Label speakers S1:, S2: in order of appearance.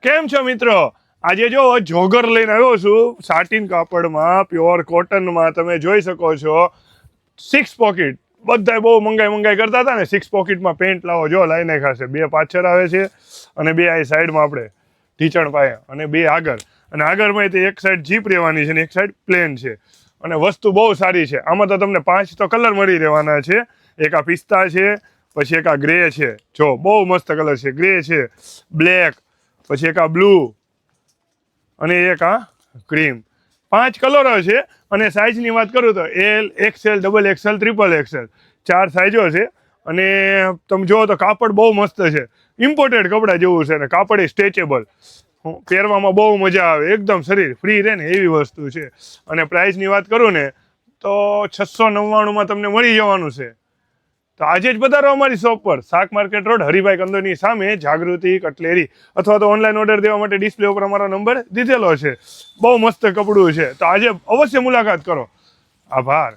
S1: કેમ છો મિત્રો? આજે જો જોગર લઈને આવ્યો છું સાટીન કાપડમાં, પ્યોર કોટનમાં. તમે જોઈ શકો છો 6 પોકેટ. બધાય બહુ મંગાઈ કરતા હતા ને, 6 પોકેટમાં પેન્ટ લાવો. જો લાઈ નાખ્યા છે. 2 પાછળ આવે છે અને 2 આ સાઈડમાં આપણે ઢીચણ પાયા અને 2 આગળ. અને આગળમાં તે એક સાઈડ જીપ રહેવાની છે ને એક સાઈડ પ્લેન છે. અને વસ્તુ બહુ સારી છે. આમાં તો તમને 5 તો કલર મળી રહેવાના છે. એક આ પિસ્તા છે, પછી એક આ ગ્રે છે. જો બહુ મસ્ત કલર છે. ગ્રે છે, બ્લેક, પછી એક આ બ્લુ અને એક આ ક્રીમ. 5 કલરો છે. અને સાઇઝની વાત કરું તો એલ, XL, XXL, XXL 4 સાઇઝો છે. અને તમે જુઓ તો કાપડ બહુ મસ્ત છે. ઇમ્પોર્ટેડ કપડા જેવું છે. ને કાપડ એ સ્ટ્રેચેબલ, પહેરવામાં બહુ મજા આવે. એકદમ શરીર ફ્રી રહે ને એવી વસ્તુ છે. અને પ્રાઇસની વાત કરું ને તો 699માં તમને મળી જવાનું છે. તો આજે જ પધારો અમારી શોપ પર, શાક માર્કેટ રોડ, હરિભાઈ કંદોની સામે, જાગૃતિ કટલેરી. અથવા તો ઓનલાઈન ઓર્ડર દેવા માટે ડિસ્પ્લે ઉપર અમારો નંબર દીધેલો છે. બહુ મસ્ત કપડું છે. તો આજે અવશ્ય મુલાકાત કરો. આભાર.